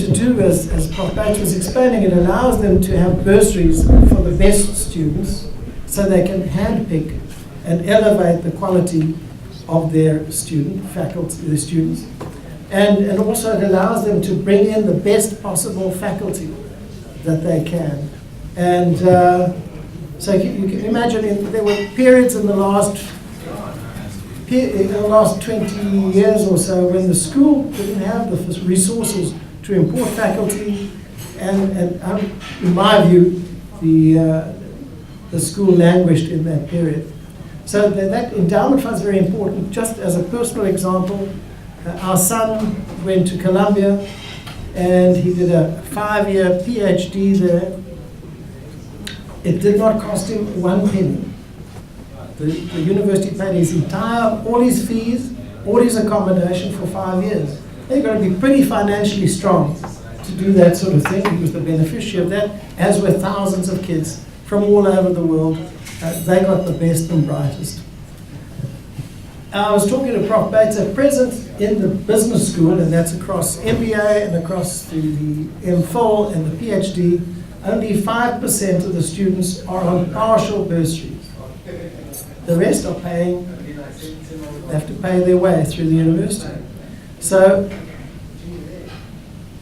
to do, as Prof. Bates was explaining, it allows them to have bursaries for the best students so they can handpick and elevate the quality of their faculty, their students. And also it allows them to bring in the best possible faculty that they can. And so you can imagine there were periods in the last 20 years or so when the school didn't have the resources to import faculty, and in my view, the school languished in that period. So that endowment fund is very important. Just as a personal example, our son went to Columbia and he did a 5-year PhD there. It did not cost him 1 penny. The university paid all his fees, all his accommodation for 5 years. They're going to be pretty financially strong to do that sort of thing. He was the beneficiary of that, as were thousands of kids from all over the world. They got the best and brightest. I was talking to Prof. Bates. At present, in the business school, and that's across MBA and across the MPhil and the PhD, only 5% of the students are on partial bursaries. The rest are paying, they have to pay their way through the university. So,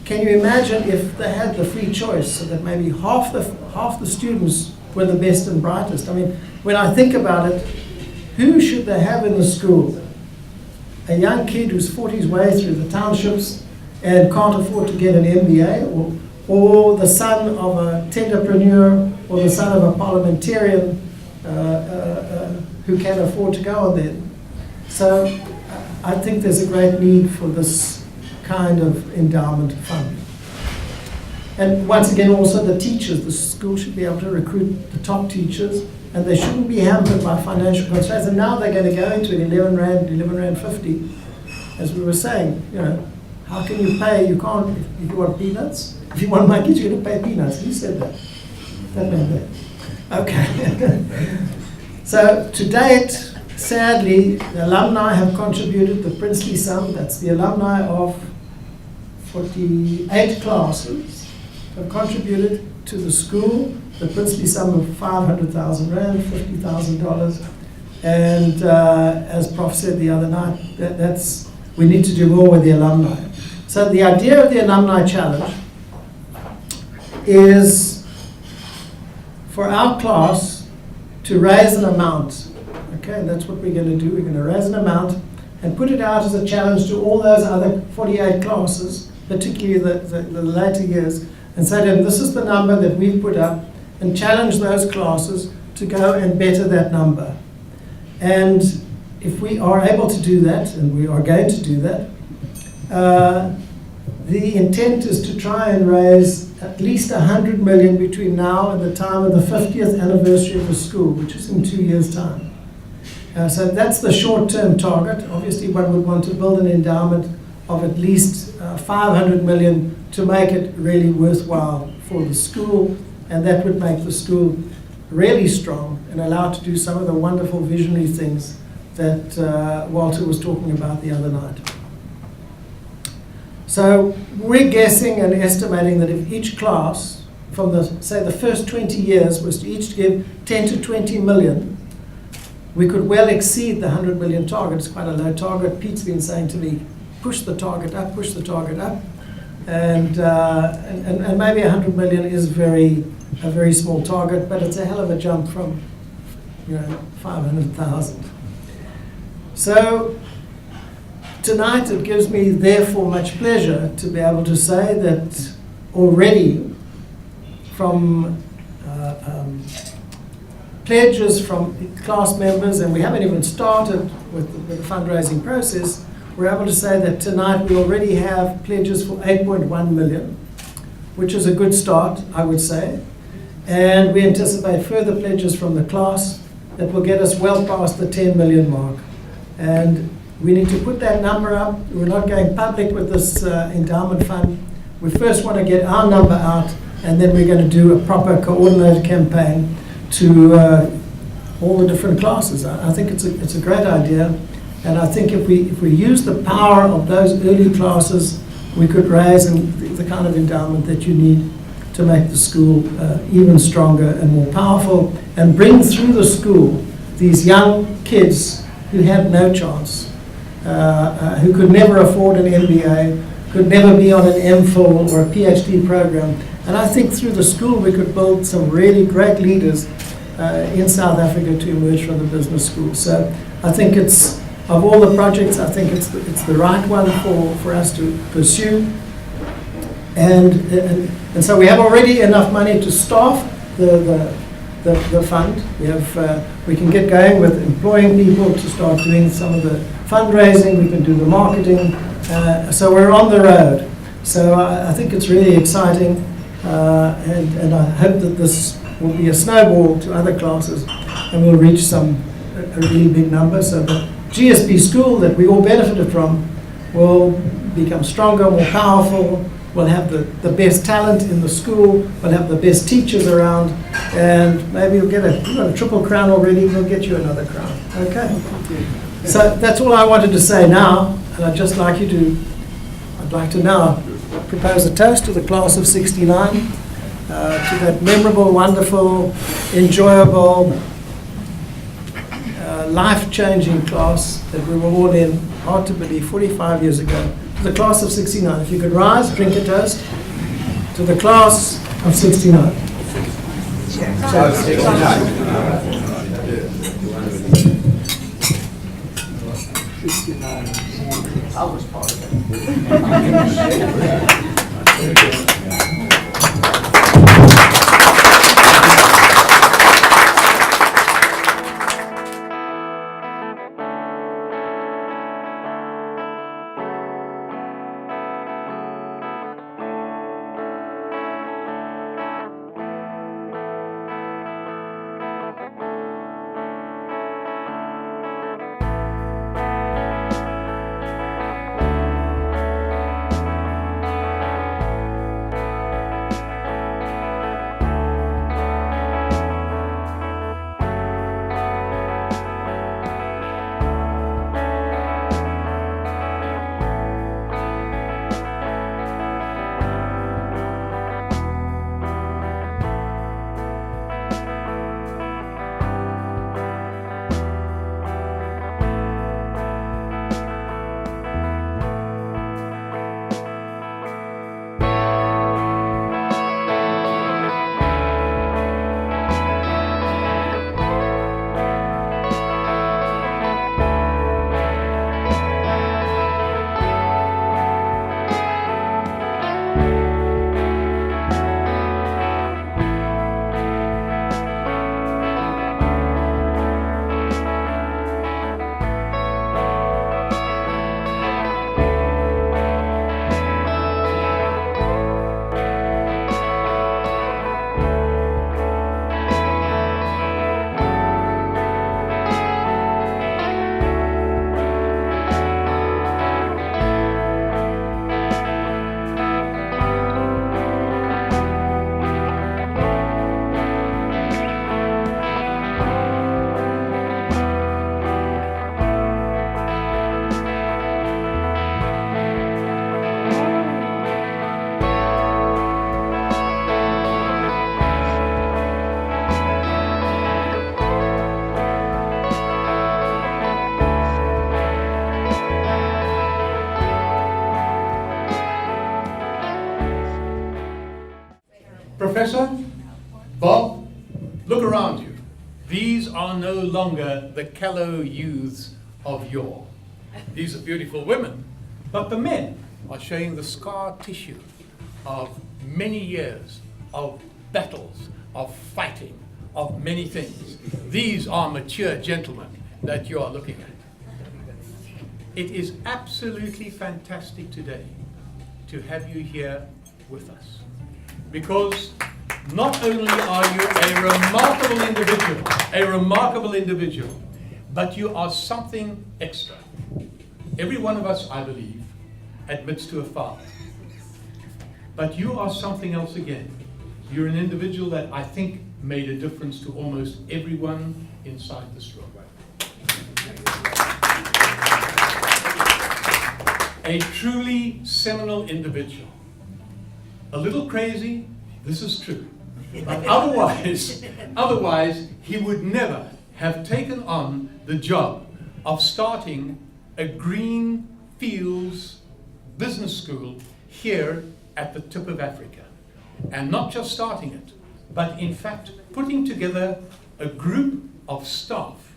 can you imagine if they had the free choice, so that maybe half the students were the best and brightest? I mean, when I think about it, who should they have in the school? A young kid who's fought his way through the townships and can't afford to get an MBA, or the son of a tenderpreneur, or the son of a parliamentarian who can afford to go on there. So I think there's a great need for this kind of endowment fund. And once again, also the teachers. The school should be able to recruit the top teachers, and they shouldn't be hampered by financial constraints. And now they're going to go into it, £11.50, as we were saying. You know, how can you pay? You can't, if you want peanuts. If you want monkeys, you're going to pay peanuts. Who said that? That man there. Okay. So to date, sadly, the alumni have contributed the princely sum. That's the alumni of 48 classes have contributed to the school the princely sum of 500,000 rand, $50,000. And as Prof said the other night, we need to do more with the alumni. So the idea of the alumni challenge is for our class to raise an amount. Okay, and that's what we're going to do. We're going to raise an amount and put it out as a challenge to all those other 48 classes, particularly the later years, and say to them, this is the number that we've put up, and challenge those classes to go and better that number. And if we are able to do that, and we are going to do that, the intent is to try and raise at least 100 million between now and the time of the 50th anniversary of the school, which is in 2 years' time. So that's the short-term target. Obviously, one would want to build an endowment of at least 500 million to make it really worthwhile for the school, and that would make the school really strong and allow it to do some of the wonderful visionary things that Walter was talking about the other night. So we're guessing and estimating that if each class, from the first 20 years, was to each give 10 to 20 million, we could well exceed the 100 million target. It's quite a low target. Pete's been saying to me, push the target up, push the target up. And maybe 100 million is a very small target, but it's a hell of a jump from 500,000. So tonight it gives me therefore much pleasure to be able to say that already from pledges from class members, and we haven't even started with the fundraising process, we're able to say that tonight we already have pledges for 8.1 million, which is a good start, I would say. And we anticipate further pledges from the class that will get us well past the 10 million mark. And we need to put that number up. We're not going public with this endowment fund. We first want to get our number out, and then we're going to do a proper coordinated campaign to all the different classes. I think it's a great idea, and I think if we use the power of those early classes we could raise the kind of endowment that you need to make the school even stronger and more powerful, and bring through the school these young kids who had no chance, who could never afford an MBA, could never be on an MPhil or a PhD program. And I think through the school we could build some really great leaders in South Africa to emerge from the business school. So I think it's, of all the projects, I think it's the right one for us to pursue. And so we have already enough money to staff the fund. We can get going with employing people to start doing some of the fundraising. We can do the marketing. So we're on the road. So I think it's really exciting, and I hope that this will be a snowball to other classes, and we'll reach a really big number. So the GSB school that we all benefited from will become stronger, more powerful. We'll have the best talent in the school. We'll have the best teachers around, and maybe you'll get a triple crown already. We'll get you another crown. Okay. So that's all I wanted to say now, and I'd like to now propose a toast to the class of '69, to that memorable, wonderful, enjoyable, life-changing class that we were all in, hard to believe, 45 years ago. To the class of '69. If you could rise, drink a toast to the class of '69. I was part of it. Professor, Bob, look around you. These are no longer the callow youths of yore. These are beautiful women, but the men are showing the scar tissue of many years of battles, of fighting, of many things. These are mature gentlemen that you are looking at. It is absolutely fantastic today to have you here with us, because not only are you a remarkable individual, but you are something extra. Every one of us, I believe, admits to a father. But you are something else again. You're an individual that I think made a difference to almost everyone inside this room. a truly seminal individual. A little crazy, this is true. But otherwise, he would never have taken on the job of starting a green fields business school here at the tip of Africa. And not just starting it, but in fact putting together a group of staff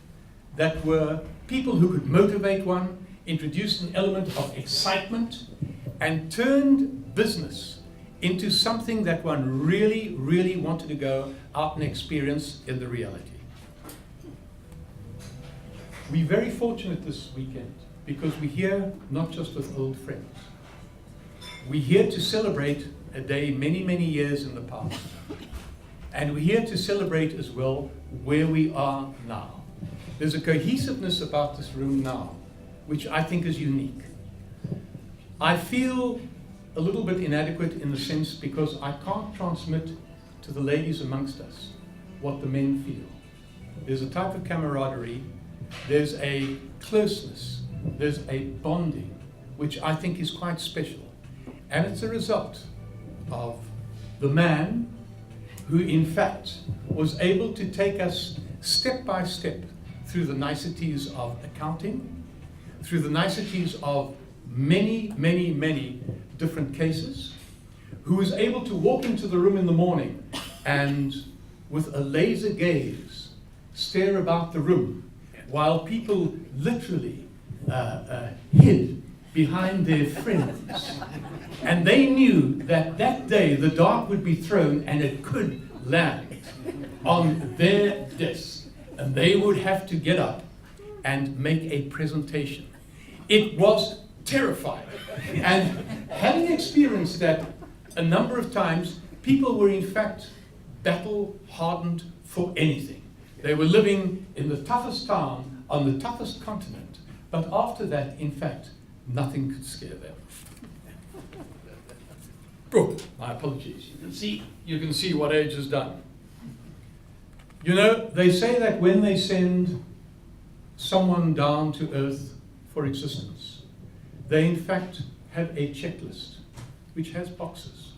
that were people who could motivate one, introduce an element of excitement, and turned business into something that one really, really wanted to go out and experience in the reality. We're very fortunate this weekend because we're here not just with old friends. We're here to celebrate a day many, many years in the past. And we're here to celebrate as well where we are now. There's a cohesiveness about this room now, which I think is unique. I feel a little bit inadequate in the sense because I can't transmit to the ladies amongst us what the men feel. There's a type of camaraderie, there's a closeness, there's a bonding, which I think is quite special. And it's a result of the man who in fact was able to take us step by step through the niceties of accounting, through the niceties of many, many, many different cases, who was able to walk into the room in the morning and with a laser gaze stare about the room while people literally hid behind their friends. And they knew that that day the dart would be thrown and it could land on their desk. And they would have to get up and make a presentation. It was terrifying. And having experienced that a number of times, people were in fact battle hardened for anything. They were living in the toughest town on the toughest continent. But after that, in fact, nothing could scare them. Oh, my apologies. You can see what age has done. You know, they say that when they send someone down to earth for existence, they in fact have a checklist which has boxes.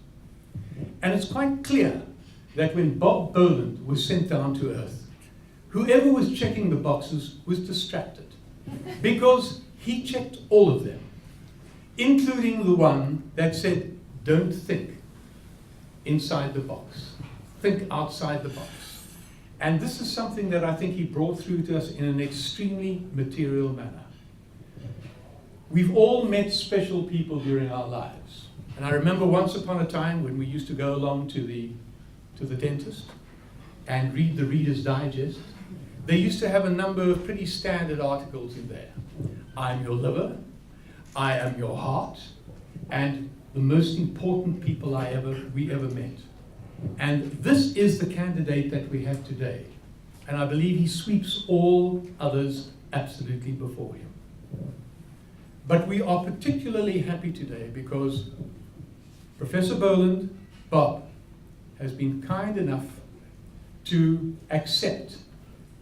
And it's quite clear that when Bob Boland was sent down to earth, whoever was checking the boxes was distracted because he checked all of them, including the one that said, don't think inside the box, think outside the box. And this is something that I think he brought through to us in an extremely material manner. We've all met special people during our lives. And I remember once upon a time when we used to go along to the dentist and read the Reader's Digest. They used to have a number of pretty standard articles in there. I'm your liver, I am your heart, and the most important people we ever met. And this is the candidate that we have today. And I believe he sweeps all others absolutely before him. But we are particularly happy today because Professor Boland, Bob, has been kind enough to accept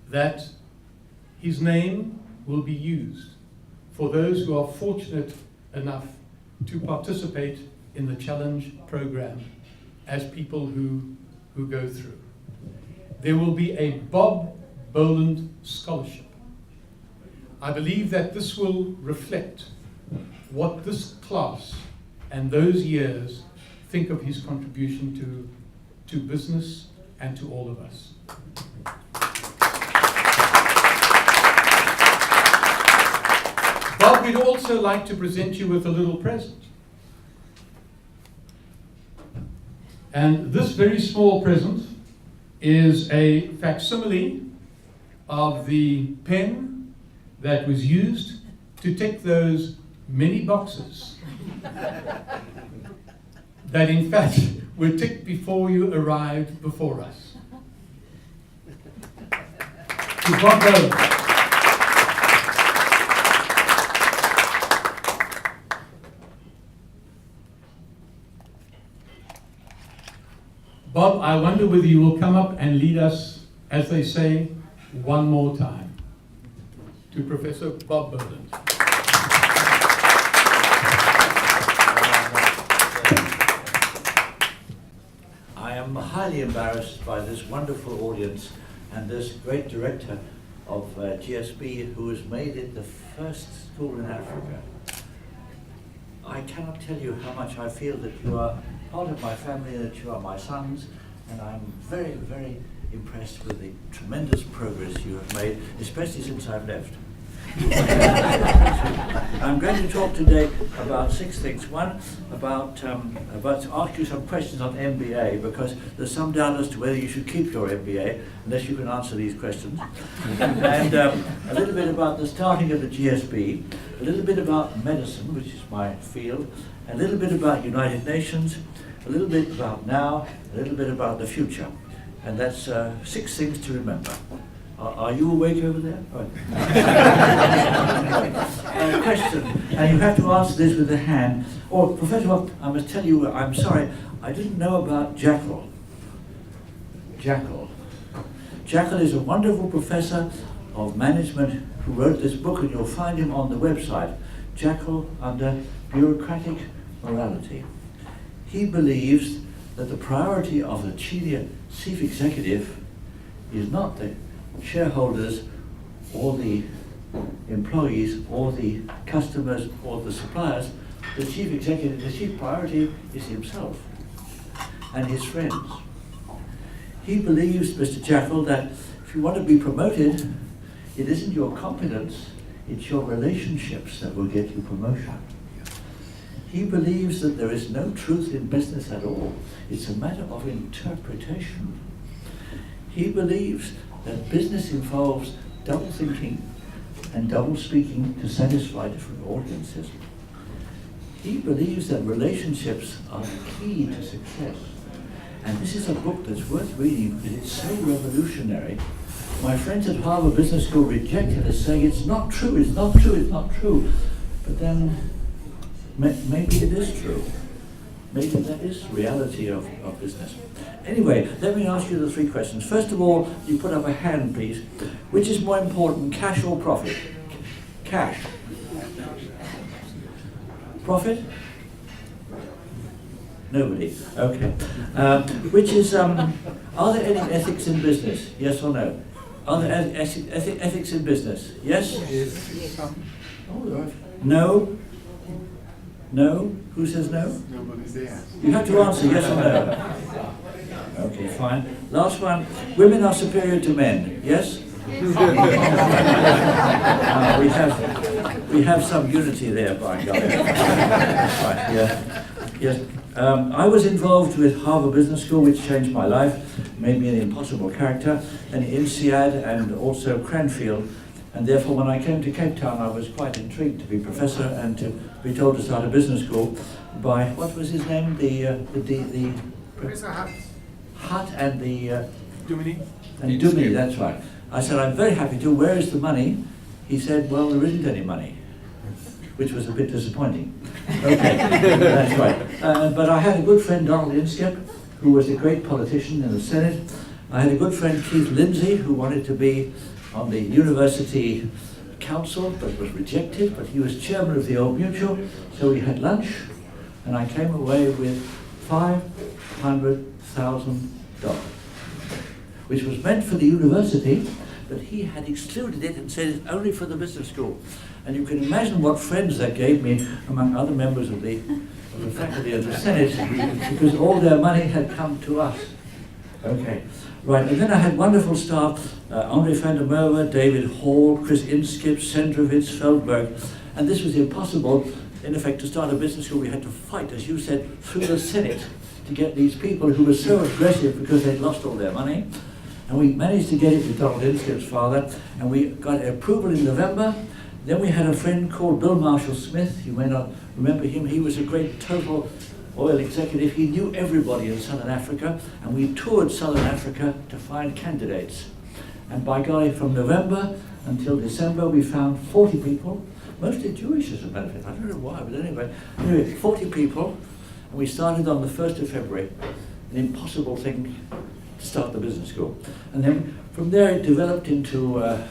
that his name will be used for those who are fortunate enough to participate in the challenge program as people who go through. There will be a Bob Boland Scholarship. I believe that this will reflect what this class and those years think of his contribution to business and to all of us. Bob, we'd also like to present you with a little present. And this very small present is a facsimile of the pen that was used to tick those many boxes that in fact were ticked before you arrived before us. To Bob Boland. Bob, I wonder whether you will come up and lead us, as they say, one more time. To Professor Bob Boland. I am highly embarrassed by this wonderful audience and this great director of GSB who has made it the first school in Africa. I cannot tell you how much I feel that you are part of my family, that you are my sons, and I'm very, very impressed with the tremendous progress you have made, especially since I've left. I'm going to talk today about 6 things. One, about to ask you some questions on MBA, because there's some doubt as to whether you should keep your MBA unless you can answer these questions. And a little bit about the starting of the GSB, a little bit about medicine, which is my field, a little bit about United Nations, a little bit about now, a little bit about the future. And that's 6 things to remember. Are you awake over there? Question, and you have to answer this with a hand. Or, Professor, I must tell you, I'm sorry, I didn't know about Jackal. Jackal is a wonderful professor of management who wrote this book, and you'll find him on the website, Jackal under Bureaucratic Morality. He believes that the priority of the chief executive is not the shareholders or the employees or the customers or the suppliers. The chief executive, the chief priority is himself and his friends. He believes, Mr. Jackal, that if you want to be promoted, it isn't your competence, it's your relationships that will get you promotion. He believes that there is no truth in business at all. It's a matter of interpretation. He believes that business involves double thinking and double speaking to satisfy different audiences. He believes that relationships are key to success. And this is a book that's worth reading because it's so revolutionary. My friends at Harvard Business School rejected it, saying it's not true, it's not true, it's not true. But then maybe it is true. Maybe that is reality of business. Anyway, let me ask you the 3 questions. First of all, you put up a hand, please. Which is more important, cash or profit? Cash. Profit? Nobody. Okay. Which is, are there any ethics in business? Yes or no? Are there ethics in business? Yes? Yes. Oh, right. No? No? Who says no? Nobody's there. You have to answer yes or no. Okay, fine. Last one. Women are superior to men. Yes? We have some unity there, by God. Right, yeah. Yes. I was involved with Harvard Business School, which changed my life, made me an impossible character, and INSEAD and also Cranfield. And therefore, when I came to Cape Town, I was quite intrigued to be professor and to be told to start a business school by, what was his name? Professor Hutt. Hutt and the... Duminy. And Duminy, that's right. I said, I'm very happy to. Where is the money? He said, well, there isn't any money, which was a bit disappointing. Okay, that's right. But I had a good friend, Donald Inskip, who was a great politician in the Senate. I had a good friend, Keith Lindsay, who wanted to be on the university council, but was rejected, but he was chairman of the Old Mutual, so we had lunch, and I came away with $500,000, which was meant for the university, but he had excluded it and said it's only for the business school. And you can imagine what friends that gave me, among other members of the faculty of the Senate, because all their money had come to us. Okay. Right, and then I had wonderful staff, Andre van der Merwe, David Hall, Chris Inskip, Sendrovitz, Feldberg, and this was impossible. In effect, to start a business school, we had to fight, as you said, through the Senate to get these people who were so aggressive because they'd lost all their money. And we managed to get it with Donald Inskip's father, and we got approval in November. Then we had a friend called Bill Marshall Smith. You may not remember him. He was a great total oil executive. He knew everybody in Southern Africa, and we toured Southern Africa to find candidates. And by golly, from November until December, we found 40 people, mostly Jewish as a matter of fact. I don't know why, but anyway, 40 people, and we started on the 1st of February, an impossible thing to start the business school. And then from there it developed into an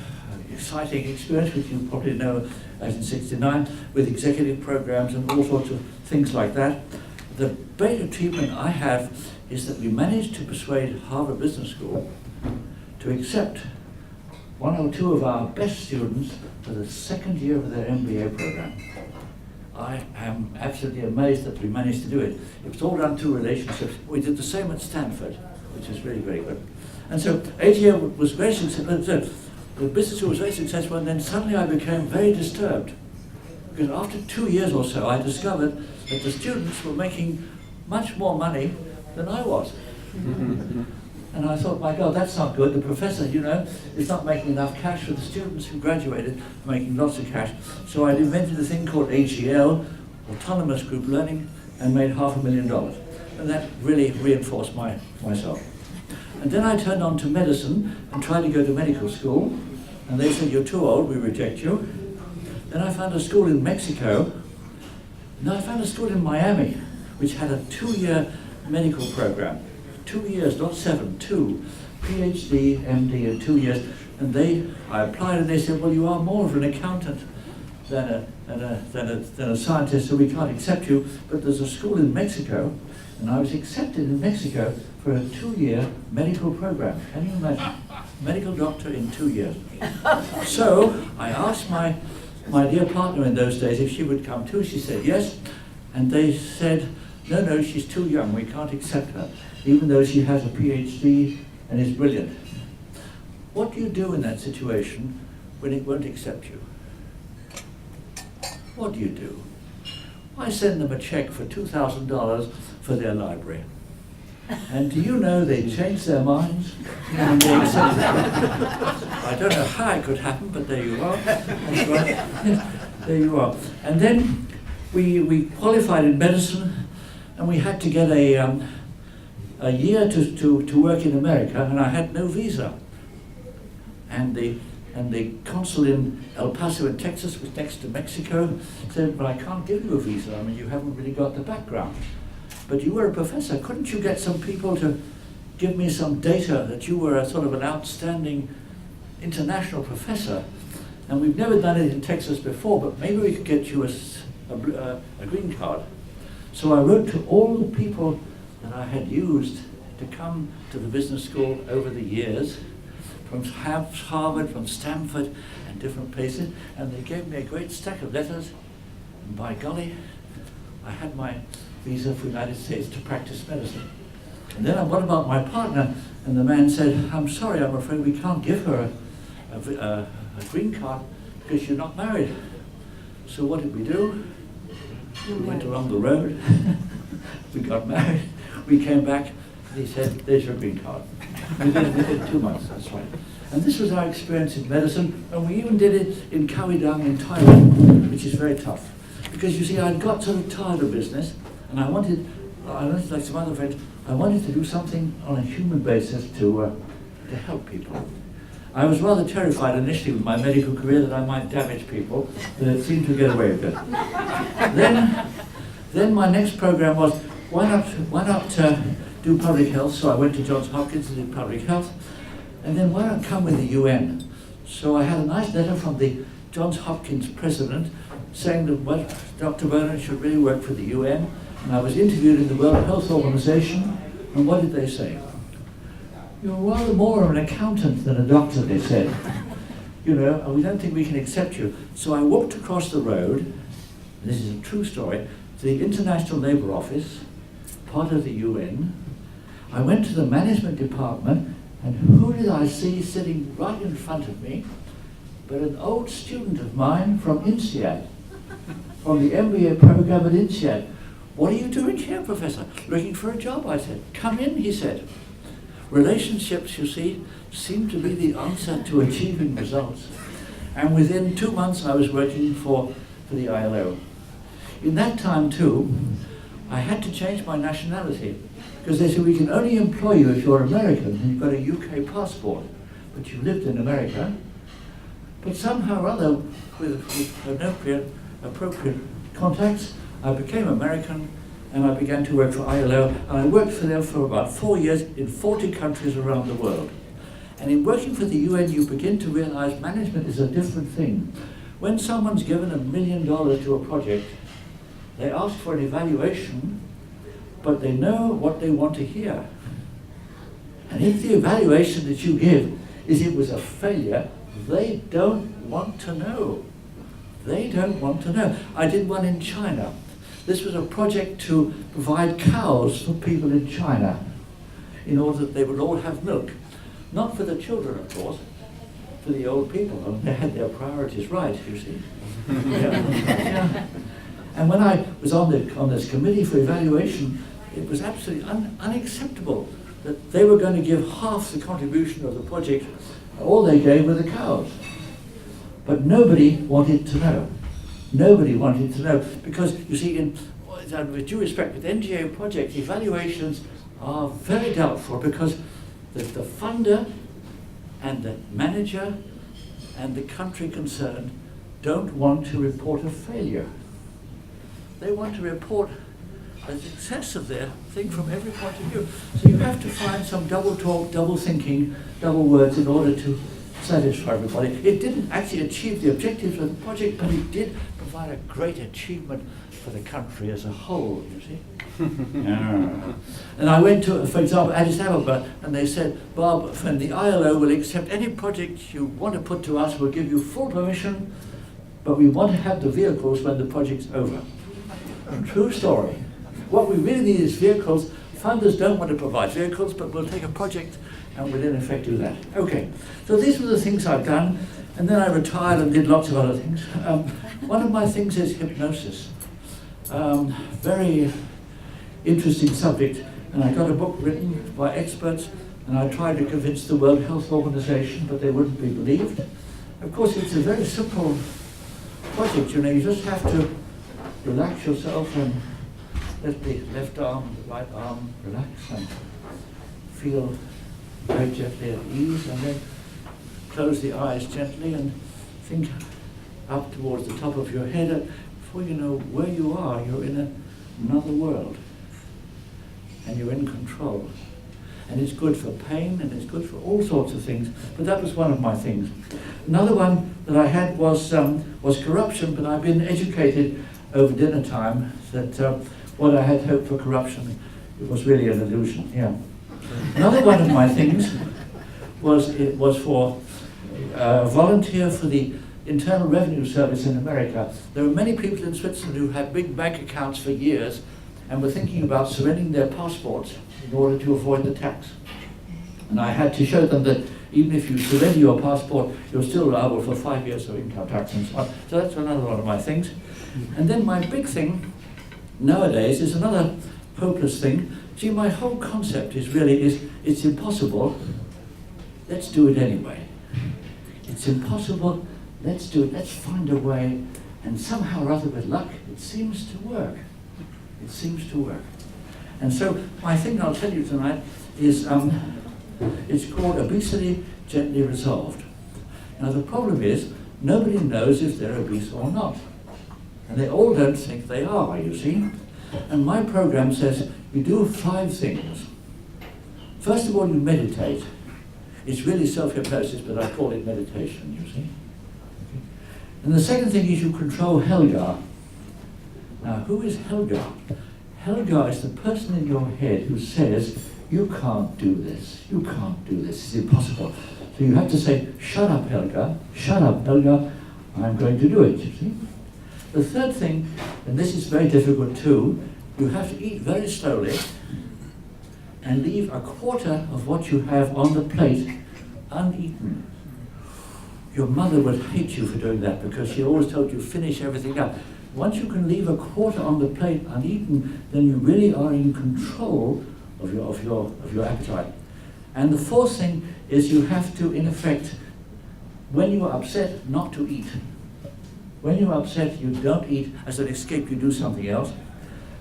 exciting experience, which you probably know as in '69, with executive programs and all sorts of things like that. the great achievement I have is that we managed to persuade Harvard Business School to accept one or two of our best students for the second year of their MBA program. I am absolutely amazed that we managed to do it. It was all done through relationships. We did the same at Stanford, which is really very good. And so AGA was very successful. So the business school was very successful, and then suddenly I became very disturbed. Because after 2 years or so, I discovered that the students were making much more money than I was. And I thought, my God, that's not good. The professor, you know, is not making enough cash for the students who graduated, making lots of cash. So I invented a thing called AGL, Autonomous Group Learning, and made $500,000. And that really reinforced myself. And then I turned on to medicine and tried to go to medical school. And they said, you're too old, we reject you. Then I found a school in Mexico. And I found a school in Miami, which had a 2-year medical program. 2 years, not 7, 2. PhD, MD in 2 years. And I applied and they said, well, you are more of an accountant than a scientist, so we can't accept you. But there's a school in Mexico, and I was accepted in Mexico for a 2-year medical program. Can you imagine? Medical doctor in 2 years. So I asked my dear partner in those days if she would come too. She said yes. And they said, no, she's too young. We can't accept her, even though she has a PhD and is brilliant. What do you do in that situation when it won't accept you? What do you do? I send them a check for $2,000 for their library. And do you know they changed their minds and they accepted it? I don't know how it could happen, but there you are. That's right. There you are. And then we qualified in medicine, and we had to get a year to work in America, and I had no visa. And the consul in El Paso in Texas was next to Mexico, said, but I can't give you a visa. I mean, you haven't really got the background. But you were a professor. Couldn't you get some people to give me some data that you were a sort of an outstanding international professor? And we've never done it in Texas before, but maybe we could get you a green card. So I wrote to all the people that I had used to come to the business school over the years, from Harvard, from Stanford, and different places, and they gave me a great stack of letters, and by golly, I had my visa for the United States to practice medicine. And then what about my partner? And the man said, I'm sorry, I'm afraid we can't give her a green card because you're not married. So what did we do? We went along the road, we got married, we came back, and he said, there's your green card. Within 2 months, that's right. And this was our experience in medicine, and we even did it in Kaohsiung in Thailand, which is very tough. Because you see, I'd got sort of tired of business, and I wanted, like some other friends, I wanted to do something on a human basis to help people. I was rather terrified initially with my medical career that I might damage people, but it seemed to get away with it. Then my next program was, why not do public health? So I went to Johns Hopkins and did public health. And then why not come with the UN? So I had a nice letter from the Johns Hopkins president saying that Dr. Bowden should really work for the UN. And I was interviewed in the World Health Organization, and what did they say? You're rather more of an accountant than a doctor, they said. You know, and we don't think we can accept you. So I walked across the road, this is a true story, to the International Labour Office, part of the UN. I went to the management department, and who did I see sitting right in front of me but an old student of mine from INSEAD, from the MBA program at INSEAD. What are you doing here, Professor? Looking for a job, I said. Come in, he said. Relationships, you see, seem to be the answer to achieving results. And within 2 months, I was working for the ILO. In that time, too, I had to change my nationality, because they said, we can only employ you if you're American and you've got a UK passport, but you lived in America. But somehow or other, with appropriate contacts, I became American, and I began to work for ILO, and I worked for them for about 4 years in 40 countries around the world. And in working for the UN, you begin to realize management is a different thing. When someone's given $1 million to a project, they ask for an evaluation, but they know what they want to hear. And if the evaluation that you give is it was a failure, they don't want to know. They don't want to know. I did one in China. This was a project to provide cows for people in China in order that they would all have milk. Not for the children, of course, for the old people. And they had their priorities right, you see. Yeah. And when I was on this committee for evaluation, it was absolutely unacceptable that they were going to give half the contribution of the project. All they gave were the cows. But nobody wanted to know. Nobody wanted to know. Because, you see, with due respect, with NGO projects, evaluations are very doubtful because the funder and the manager and the country concerned don't want to report a failure. They want to report the success of their thing from every point of view. So you have to find some double talk, double thinking, double words in order to satisfy everybody. It didn't actually achieve the objectives of the project, but it did provide a great achievement for the country as a whole, you see. And I went to, for example, Addis Ababa, and they said, Bob, when the ILO will accept any project you want to put to us, we'll give you full permission, but we want to have the vehicles when the project's over. True story. What we really need is vehicles. Funders don't want to provide vehicles, but we'll take a project and we'll in effect do that. Okay, so these were the things I've done, and then I retired and did lots of other things. One of my things is hypnosis. Very interesting subject, and I got a book written by experts, and I tried to convince the World Health Organization, but they wouldn't be believed. Of course, it's a very simple project, you know, you just have to relax yourself and let the left arm and the right arm relax and feel very gently at ease, and then close the eyes gently and think up towards the top of your head. And before you know where you are, you're in another world and you're in control. And it's good for pain and it's good for all sorts of things, but that was one of my things. Another one that I had was corruption, but I've been educated over dinner time that what I had hoped for corruption, it was really an illusion. Yeah. Another one of my things was for volunteer for the Internal Revenue Service in America. There were many people in Switzerland who had big bank accounts for years and were thinking about surrendering their passports in order to avoid the tax. And I had to show them that even if you surrender your passport, you're still liable for 5 years of income tax and so on. So that's another one of my things. And then my big thing nowadays is another hopeless thing. See, my whole concept is it's impossible, let's do it anyway. It's impossible, let's do it, let's find a way, and somehow or other with luck, it seems to work. It seems to work. And so my thing I'll tell you tonight is, it's called Obesity Gently Resolved. Now the problem is, nobody knows if they're obese or not. And they all don't think they are, you see. And my program says you do 5 things. First of all, you meditate. It's really self-hypnosis, but I call it meditation, you see. And the second thing is you control Helga. Now, who is Helga? Helga is the person in your head who says, you can't do this, you can't do this, it's impossible. So you have to say, shut up, Helga, I'm going to do it, you see. The third thing, and this is very difficult too, you have to eat very slowly and leave a quarter of what you have on the plate uneaten. Your mother would hate you for doing that because she always told you finish everything up. Once you can leave a quarter on the plate uneaten, then you really are in control of your appetite. And the fourth thing is you have to, in effect, when you are upset, not to eat. When you're upset, you don't eat. As an escape, you do something else.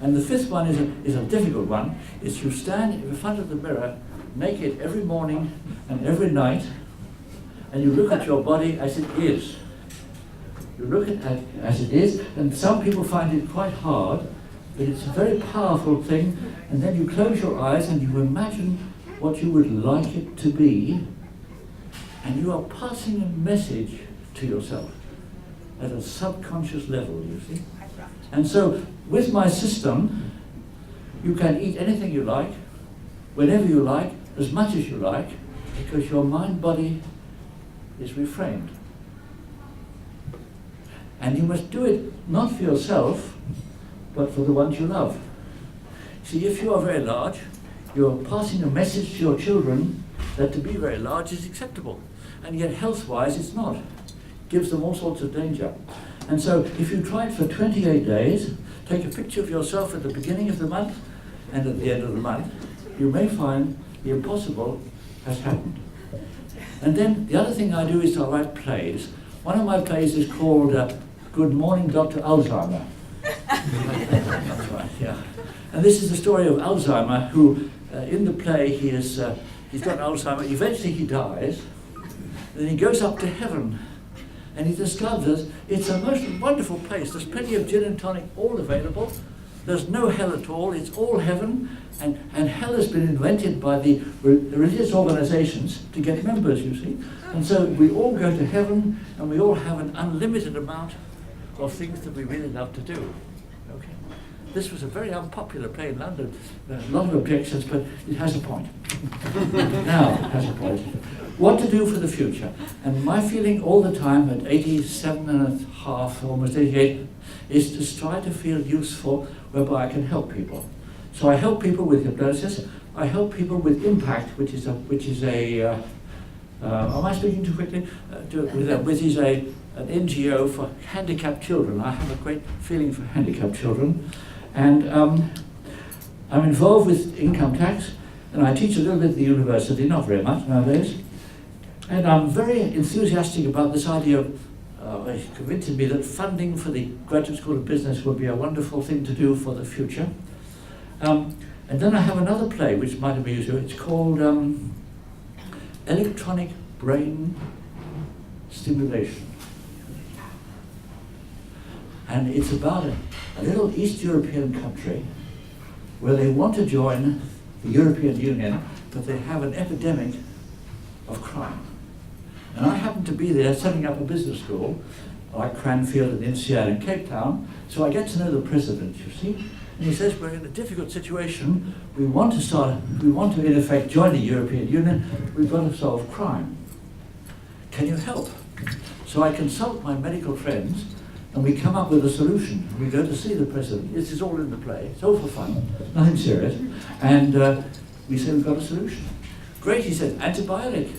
And the fifth one is a difficult one. Is you stand in front of the mirror, naked every morning and every night, and you look at your body as it is. You look at it as it is, and some people find it quite hard, but it's a very powerful thing. And then you close your eyes and you imagine what you would like it to be, and you are passing a message to yourself at a subconscious level, you see. And so with my system, You can eat anything you like, whenever you like, as much as you like, because your mind-body is reframed. And you must do it not for yourself, but for the ones you love. See, if you are very large, you're passing a message to your children that to be very large is acceptable. And yet health-wise it's not. It gives them all sorts of danger. And so if you try it for 28 days, take a picture of yourself at the beginning of the month and at the end of the month, you may find the impossible has happened. And then the other thing I do is I write plays. One of my plays is called Good Morning, Dr. Alzheimer. That's right, yeah. And this is the story of Alzheimer, who in the play he's got Alzheimer. Eventually he dies, then he goes up to heaven, and he discovers it's a most wonderful place. There's plenty of gin and tonic, all available. There's no hell at all. It's all heaven, and hell has been invented by the religious organizations to get members, you see. And so we all go to heaven, and we all have an unlimited amount of things that we really love to do. Okay. This was a very unpopular play in London. A lot of objections, but it has a point. Now, it has a point. What to do for the future? And my feeling all the time at 87 and a half, almost 88, is to try to feel useful whereby I can help people. So I help people with hypnosis. I help people with impact, which is a am I speaking too quickly? Which is an NGO for handicapped children. I have a great feeling for handicapped children. And I'm involved with income tax, and I teach a little bit at the university, not very much nowadays. And I'm very enthusiastic about this idea of, it convinced me that funding for the Graduate School of Business would be a wonderful thing to do for the future. And then I have another play which might amuse you. It's called Electronic Brain Stimulation. And it's about a little East European country where they want to join the European Union, but they have an epidemic of crime. And I happen to be there setting up a business school, like Cranfield and INSEAD in Cape Town, so I get to know the president, you see. And he says, we're in a difficult situation, we want to in effect join the European Union, we've got to solve crime. Can you help? So I consult my medical friends, and we come up with a solution. We go to see the president. This is all in the play. It's all for fun, nothing serious. And we say we've got a solution. Great, he said, antibiotic.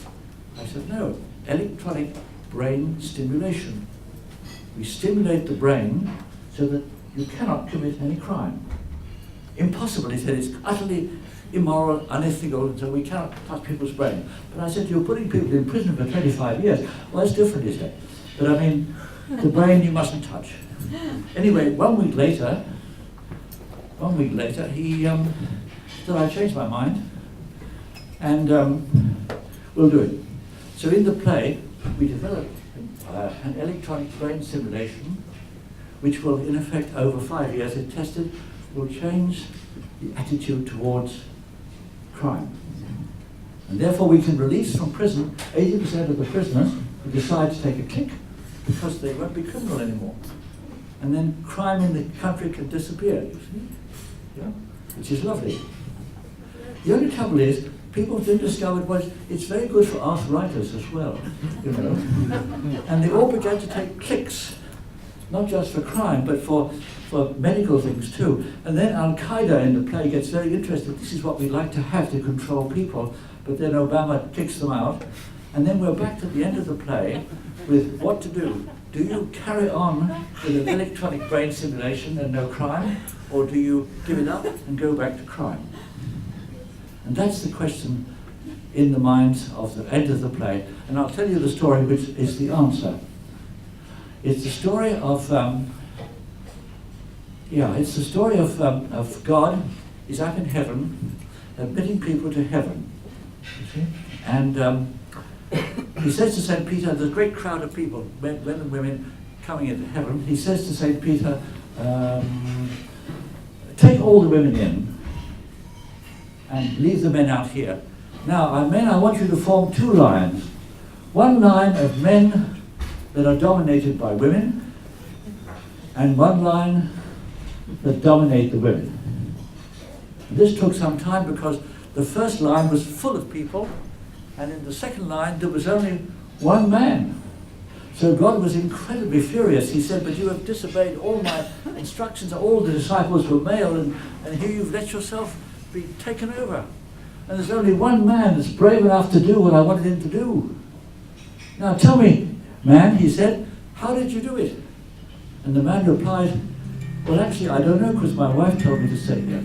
I said, no, electronic brain stimulation. We stimulate the brain so that you cannot commit any crime. Impossible, he said, it's utterly immoral, unethical, and so we cannot touch people's brain. But I said, you're putting people in prison for 25 years. Well, that's different, he said. But I mean, the brain you mustn't touch. Anyway, 1 week later, he said, I changed my mind, and we'll do it. So in the play, we developed an electronic brain simulation, which will, in effect, over 5 years, if tested, will change the attitude towards crime. And therefore, we can release from prison 80% of the prisoners who decide to take a kick, because they won't be criminal anymore. And then crime in the country can disappear, you see? Yeah? Which is lovely. The only trouble is, people have discovered it's very good for arthritis as well, you know. And they all began to take clicks, not just for crime, but for medical things too. And then Al-Qaeda in the play gets very interested. This is what we like to have to control people, but then Obama kicks them out. And then we're back to the end of the play with what to do. Do you carry on with an electronic brain simulation and no crime, or do you give it up and go back to crime? And that's the question in the minds of the end of the play. And I'll tell you the story which is the answer. It's the story of, God is up in heaven, admitting people to heaven. You see? And he says to St. Peter, there's a great crowd of people, men and women, coming into heaven. He says to St. Peter, take all the women in and leave the men out here. Now, men, I want you to form 2 lines. One line of men that are dominated by women, and one line that dominate the women. This took some time because the first line was full of people, and in the second line there was only one man. So God was incredibly furious. He said, but you have disobeyed all my instructions. All the disciples were male, and here you've let yourself be taken over. And there's only one man that's brave enough to do what I wanted him to do. Now tell me, man, he said, how did you do it? And the man replied, well, actually, I don't know, because my wife told me to say it.